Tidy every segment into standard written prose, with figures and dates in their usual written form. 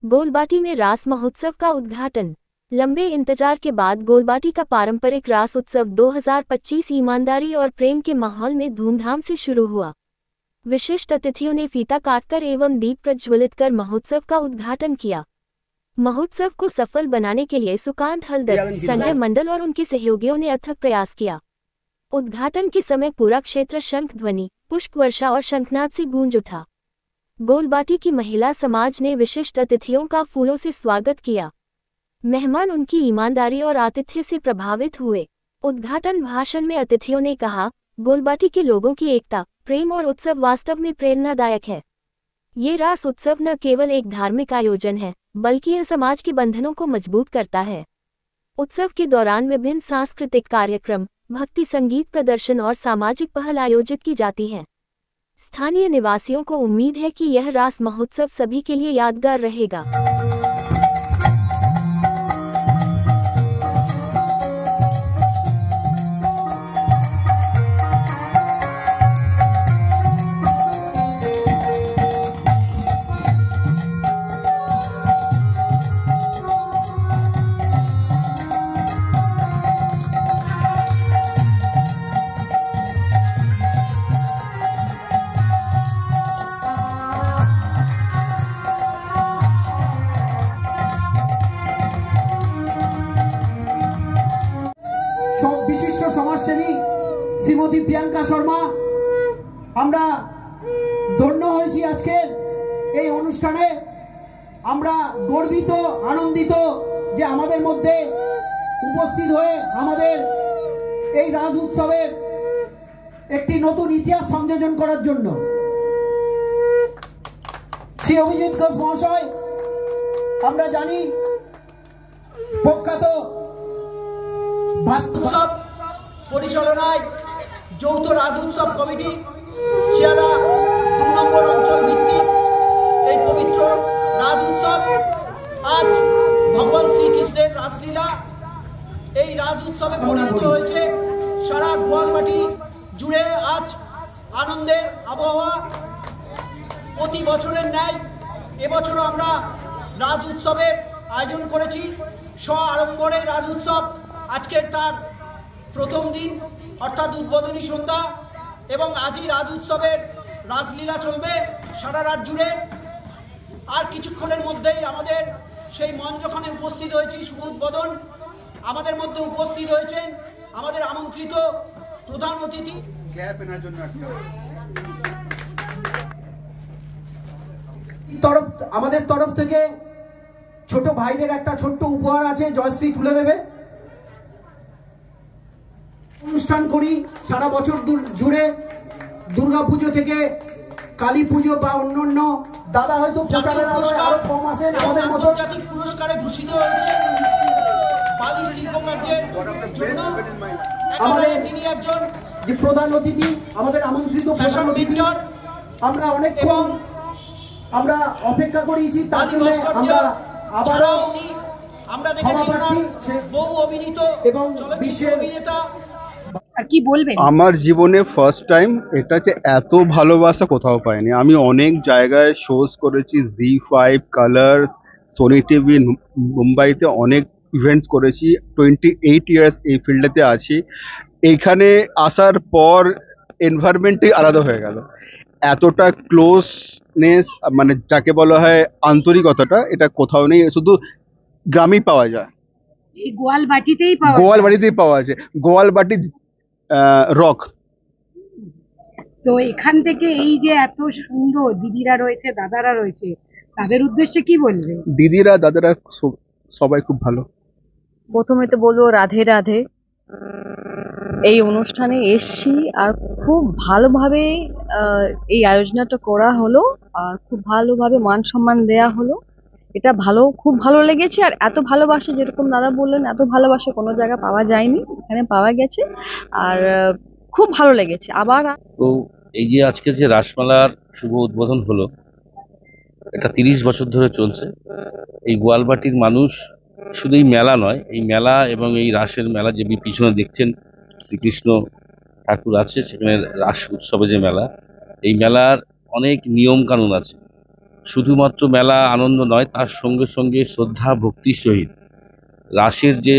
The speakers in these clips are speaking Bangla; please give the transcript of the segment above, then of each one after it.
गोलबाटी में रास महोत्सव का उद्घाटन। लंबे इंतजार के बाद गोलबाटी का पारंपरिक रास उत्सव 2025 ईमानदारी और प्रेम के माहौल में धूमधाम से शुरू हुआ। विशिष्ट अतिथियों ने फीता काटकर एवं दीप प्रज्वलित कर महोत्सव का उद्घाटन किया। महोत्सव को सफल बनाने के लिए सुकांत हलदर, संजय मंडल और उनके सहयोगियों ने अथक प्रयास किया। उद्घाटन के समय पूरा क्षेत्र शंख ध्वनि, पुष्प वर्षा और शंखनाद से गूंज उठा। गोलबाटी की महिला समाज ने विशिष्ट अतिथियों का फूलों से स्वागत किया। मेहमान उनकी ईमानदारी और आतिथ्य से प्रभावित हुए। उद्घाटन भाषण में अतिथियों ने कहा, गोलबाटी के लोगों की एकता, प्रेम और उत्सव वास्तव में प्रेरणादायक है। ये रास उत्सव न केवल एक धार्मिक आयोजन है, बल्कि यह समाज के बंधनों को मजबूत करता है। उत्सव के दौरान विभिन्न सांस्कृतिक कार्यक्रम, भक्ति संगीत प्रदर्शन और सामाजिक पहल आयोजित की जाती हैं। स्थानीय निवासियों को उम्मीद है कि यह रास महोत्सव सभी के लिए यादगार रहेगा। विशिष्ट समाजसेवी श्रीमती प्रियंका शर्मा আমরা ধন্য হয়েছি আজকের এই অনুষ্ঠানে। আমরা গর্বিত আনন্দিত যে আমাদের মধ্যে উপস্থিত হয়ে আমাদের এই রাজ উৎসবের একটি নতুন ইতিহাস সংযোজন করার জন্য শ্রী অভিজিৎ ঘোষ মহাশয়, আমরা জানি প্রখ্যাত উৎসব পরিচালনায় যৌথ রাজ উৎসব কমিটি শিয়ালদা 2 নম্বর অঞ্চল ভিত্তিক এই পবিত্র রাজ উৎসব আজ ভগবান শ্রীকৃষ্ণের রাসলীলা এই রাজ উৎসবে পরিণত হয়েছে। সারা গোয়ালবাটি জুড়ে আজ আনন্দের আবহাওয়া। প্রতি বছরের ন্যায় এবছরও আমরা রাজ উৎসবের আয়োজন করেছি। স্ব আড়ম্বরে রাজ উৎসব আজকের তার প্রথম দিন অর্থাৎ উদ্বোধনী সন্ধ্যা এবং আজই রাজ উৎসবের রাসলীলা চলবে সারা রাত জুড়ে। আর কিছুক্ষণের মধ্যেই আমাদের সেই মঞ্চখানে উপস্থিত হয়েছি শুভ উদ্বোধন। আমাদের মধ্যে উপস্থিত হয়েছেন আমাদের আমন্ত্রিত প্রধান অতিথি। আমাদের তরফ থেকে ছোট ভাইদের একটা ছোট্ট উপহার আছে, জয়শ্রী তুলে দেবে। অনুষ্ঠান করি সারা বছর জুড়ে, দুর্গাপুজো থেকে কালী পুজো বা অন্যান্য দাদা হয়তো প্রচারের আলোয় আরো কম আসেন আমাদের মতো। আন্তর্জাতিক পুরস্কারে ভূষিত হয়েছে বালি শিল্পকার্যের জন্য আমাদের তিনি একজন যে প্রধান অতিথি, আমাদের আমন্ত্রিত প্রধান অতিথি। আমরা অনেকক্ষণ আমরা অপেক্ষা করেছি, তার জন্য আমরা আবারও আমরা দেখেছি বহু অভিনীত এবং বিশ্বের অভিনেতা। কি বলবেন? আমার জীবনে ফার্স্ট টাইম, এটা যে এত ভালোবাসা কোথাও পাইনি। আমি অনেক জায়গায় শোজ করেছি, জি5, কালার্স, সোনি টিভি, মুম্বাইতে অনেক ইভেন্টস করেছি। 28 ইয়ার্স এই ফিল্ডেতে আছি। এইখানে আসার পর এনভায়রনমেন্টই আলাদা হয়ে গেল। এতটা ক্লোজনেস, মানে যাকে বলা হয় আন্তরিকতাটা, এটা কোথাও নেই, শুধু গ্রামেই পাওয়া যায়। এই গোয়ালবাটিতেই পাওয়া যায়। গোয়ালবাটি রক। তো এখান থেকে এই যে এত সুন্দর দিদিরা রয়েছে, দাদারা রয়েছে, তাদের উদ্দেশ্যে কি বলবে? দিদিরা দাদারা সবাই খুব ভালো। প্রথমে তো বলবো রাধে রাধে। এই অনুষ্ঠানে এসছি আর খুব ভালোভাবে এই আয়োজনটা করা হলো আর খুব ভালোভাবে মান সম্মান দেয়া হলো। এটা খুব ভালো লেগেছে। আর এত ভালোবাসা, যেরকম দাদা বললেন, এত ভালোবাসা কোনো জায়গায় পাওয়া যায়নি, এখানে পাওয়া গেছে। আর খুব ভালো লেগেছে। আবার তো এই যে আজকে যে রাসমেলার শুভ উদ্বোধন হলো, এটা 30 বছর ধরে চলছে। এই গোয়ালবাটির মানুষ শুধু এই মেলা নয়, এই মেলা এবং এই রাসের মেলা যে পিছনে দেখছেন শ্রীকৃষ্ণ ঠাকুর আছে, সেখানে রাস উৎসবে যে মেলা, এই মেলার অনেক নিয়ম কানুন আছে। শুধুমাত্র মেলা আনন্দ নয়, তার সঙ্গে সঙ্গে শ্রদ্ধা ভক্তির সহিত রাসের যে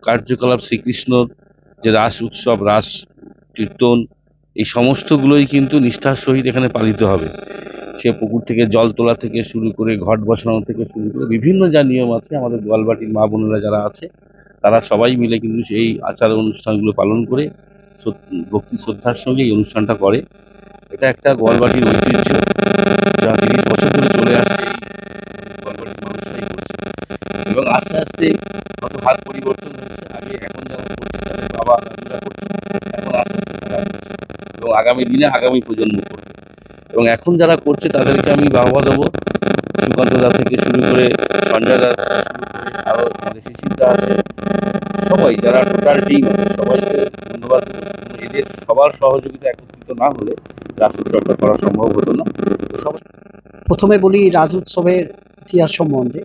কার্যকলাপ, শ্রীকৃষ্ণর যে রাস উৎসব, রাস কীর্তন, এই সমস্তগুলোই কিন্তু নিষ্ঠার সহিত এখানে পালিত হবে। সে পুকুর থেকে জল তোলা থেকে শুরু করে ঘট বসানো থেকে শুরু করে বিভিন্ন যা নিয়ম আছে, আমাদের গোয়ালবাটির মা বোনেরা যারা আছে তারা সবাই মিলে কিন্তু এই আচার অনুষ্ঠানগুলো পালন করে ভক্তি শ্রদ্ধার সঙ্গে এই অনুষ্ঠানটা করে। এটা একটা গোয়ালবাটির ঐতিহ্য, যা 30 বছর ধরে চলে আসছে এই গোয়ালবাটির মানুষরাই করছে। এবং আস্তে আস্তে কত হাত পরিবর্তন হচ্ছে। আগে এখন যারা করছে তাদের বাবা দাদুরা করছে, এখন আস্তে আস্তে তারা করছে এবং আগামী দিনে আগামী প্রজন্ম করবে। এবং এখন যারা করছে তাদেরকে আমি বাহবা দেবো, সুকান্ত দা থেকে শুরু করে সঞ্জয় দা থেকে শুরু করে আরো আমাদের শিশিরদা আছে, সবাই যারা টোটাল টিম আছে সবাইকে ধন্যবাদ দেবো। এদের সবার সহযোগিতা একত্রিত না হলে রাস উৎসবটা করা সম্ভব হতো না। তো সবাই প্রথমে বলি রাজ উৎসবের ইতিহাস সম্বন্ধে।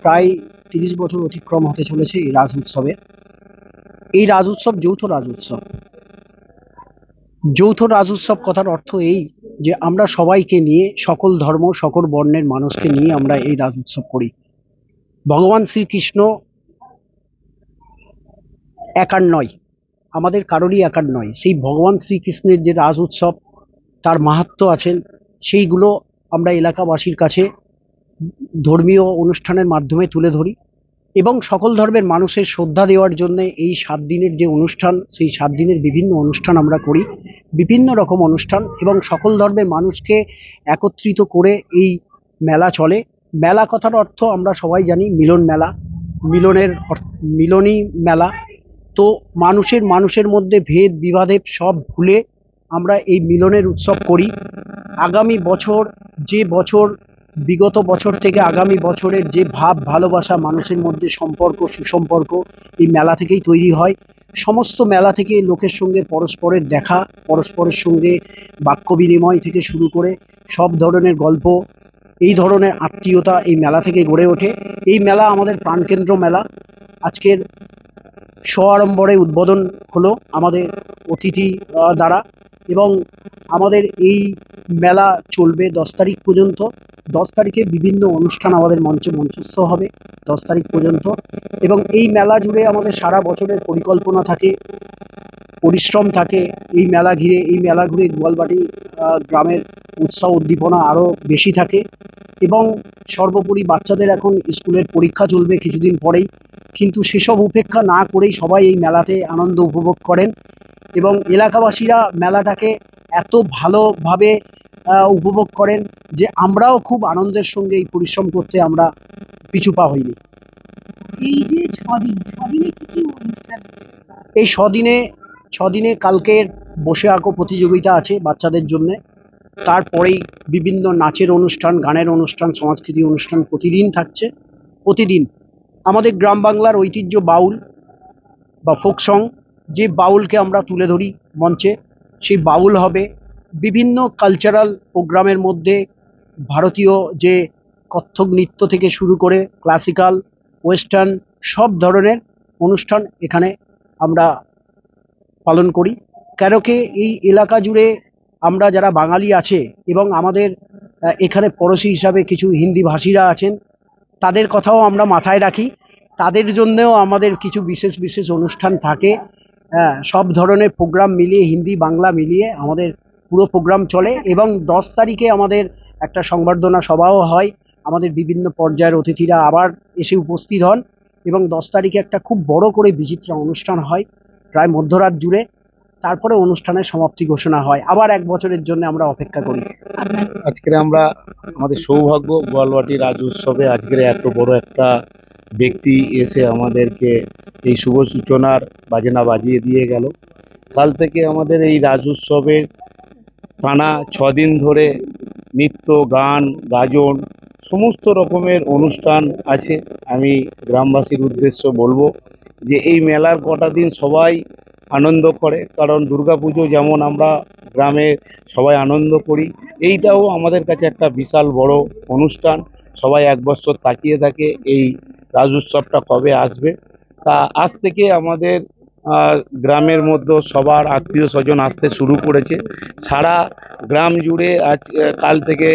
প্রায় 30 বছর অতিক্রম হতে চলেছে এই রাজ উৎসবের। এই রাজ উৎসব যৌথ রাজ উৎসব। যৌথ রাজ উৎসব কথার অর্থ এই যে আমরা সবাইকে নিয়ে, সকল ধর্ম সকল বর্ণের মানুষকে নিয়ে আমরা এই রাজ উৎসব করি। ভগবান শ্রীকৃষ্ণ একার নয়, আমাদের কারোরই একার নয়। সেই ভগবান শ্রীকৃষ্ণের যে রাজ উৎসব, তার মাহাত্ম্য আছেন, সেইগুলো আমরা এলাকাবাসীর কাছে ধর্মীয় অনুষ্ঠানের মাধ্যমে তুলে ধরি এবং সকল ধর্মের মানুষের শ্রদ্ধা দেওয়ার জন্য এই 7 দিনের যে অনুষ্ঠান, সেই 7 দিনের বিভিন্ন অনুষ্ঠান আমরা করি, বিভিন্ন রকম অনুষ্ঠান, এবং সকল ধর্মের মানুষকে একত্রিত করে এই মেলা চলে। মেলা কথার অর্থ আমরা সবাই জানি মিলন মেলা, মিলনই মেলা। তো মানুষের মধ্যে ভেদ বিবাদের সব ভুলে আমরা এই মিলনের উৎসব করি। আগামী বছর, যে বছর বিগত বছর থেকে আগামী বছরের যে ভাব ভালোবাসা মানুষের মধ্যে সম্পর্ক, সুসম্পর্ক এই মেলা থেকেই তৈরি হয়। সমস্ত মেলা থেকে লোকের সঙ্গে পরস্পরের দেখা, পরস্পরের সঙ্গে বাক্য বিনিময় থেকে শুরু করে সব ধরনের গল্প, এই ধরনের আত্মীয়তা এই মেলা থেকে গড়ে ওঠে। এই মেলা আমাদের প্রাণকেন্দ্র মেলা। আজকের সআড়ম্বরে উদ্বোধন হলো আমাদের অতিথি দ্বারা, এবং আমাদের এই মেলা চলবে 10 তারিখ পর্যন্ত। 10 তারিখে বিভিন্ন অনুষ্ঠান আমাদের মঞ্চস্থ হবে 10 তারিখ পর্যন্ত। এবং এই মেলা জুড়ে আমাদের সারা বছরের পরিকল্পনা থাকে, পরিশ্রম থাকে। এই মেলা ঘিরে গোয়ালবাটি গ্রামের উৎসাহ উদ্দীপনা আরও বেশি থাকে। এবং সর্বোপরি বাচ্চাদের এখন স্কুলের পরীক্ষা চলবে কিছুদিন পরেই, কিন্তু সেসব উপেক্ষা না করেই সবাই এই মেলাতে আনন্দ উপভোগ করেন এবং এলাকাবাসীরা মেলাটাকে এত ভালোভাবে উপভোগ করেন যে আমরাও খুব আনন্দের সঙ্গে এই পরিশ্রম করতে আমরা পিছু পা হইনি। এই যে 6 দিনে কি কি অনুষ্ঠান আছে? এই 6 দিনে কালকের বসে আঁকো প্রতিযোগিতা আছে বাচ্চাদের জন্য। তারপরেই বিভিন্ন নাচের অনুষ্ঠান, গানের অনুষ্ঠান, সংস্কৃতি অনুষ্ঠান প্রতিদিন থাকছে। প্রতিদিন আমাদের গ্রাম বাংলার ঐতিহ্য বাউল বা ফোক সং, যে বাউলকে আমরা তুলে ধরি মঞ্চে, সেই বাউল হবে। বিভিন্ন কালচারাল প্রোগ্রামের মধ্যে ভারতীয় যে কত্থক নৃত্য থেকে শুরু করে ক্লাসিক্যাল, ওয়েস্টার্ন সব ধরনের অনুষ্ঠান এখানে আমরা পালন করি। কেন কি এই এলাকা জুড়ে আমরা যারা বাঙালি আছে এবং আমাদের এখানে পড়োশি হিসাবে কিছু হিন্দি ভাষীরা আছেন, তাদের কথাও আমরা মাথায় রাখি। তাদের জন্যেও আমাদের কিছু বিশেষ অনুষ্ঠান থাকে। সব ধরনের প্রোগ্রাম মিলিয়ে, হিন্দি বাংলা মিলিয়ে আমাদের পুরো প্রোগ্রাম চলে। এবং 10 তারিখে আমাদের একটা সংবর্ধনা সভাও হয়। আমাদের বিভিন্ন পর্যায়ের অতিথিরা আবার এসে উপস্থিত হন এবং 10 তারিখে একটা খুব বড় করে বিচিত্রা অনুষ্ঠান হয় প্রায় মধ্যরাত জুড়ে। তারপরে অনুষ্ঠানের সমাপ্তি ঘোষণা হয়। আবার 1 বছরের জন্য আমরা অপেক্ষা করি। আজকে আমরা আমাদের সৌভাগ্য, গোয়ালবাটি রাজ উৎসবে আজকের এত বড় একটা ব্যক্তি এসে আমাদেরকে এই শুভ সূচনার বাজনা বাজিয়ে দিয়ে গেল। কাল থেকে আমাদের এই রাজ উৎসবের টানা 6 দিন ধরে নৃত্য, গান, গাজন সমস্ত রকমের অনুষ্ঠান আছে। আমি গ্রামবাসীর উদ্দেশ্য বলবো যে এই মেলার কটা দিন সবাই আনন্দ করে, কারণ দুর্গাপুজো যেমন আমরা গ্রামে সবাই আনন্দ করি, এইটাও আমাদের কাছে একটা বিশাল বড় অনুষ্ঠান। সবাই 1 বছর তাকিয়ে থাকে এই রাজ উৎসবটা কবে আসবে। তা আজ থেকে আমাদের গ্রামের মধ্যে সবার আত্মীয় স্বজন আসতে শুরু করেছে। সারা গ্রাম জুড়ে আজ কাল থেকে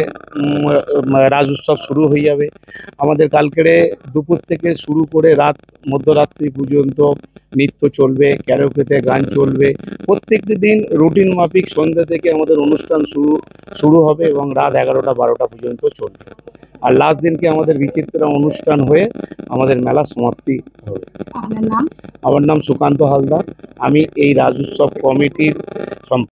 রাজ উৎসব শুরু হয়ে যাবে। আমাদের কালকেরে দুপুর থেকে শুরু করে রাত মধ্যরাত্রি পর্যন্ত নৃত্য চলবে, ক্যারোকেতে গান চলবে। প্রত্যেকটি দিন রুটিন মাফিক সন্ধ্যে থেকে আমাদের অনুষ্ঠান শুরু হবে এবং রাত 11টা 12টা পর্যন্ত চলবে। আর লাস্ট দিনকে আমাদের বিচিত্র অনুষ্ঠান হয়ে আমাদের মেলা সমাপ্তি হবে। আপনার নাম? আমার নাম সুকান্ত হালদার। আমি এই রাজ উৎসব কমিটির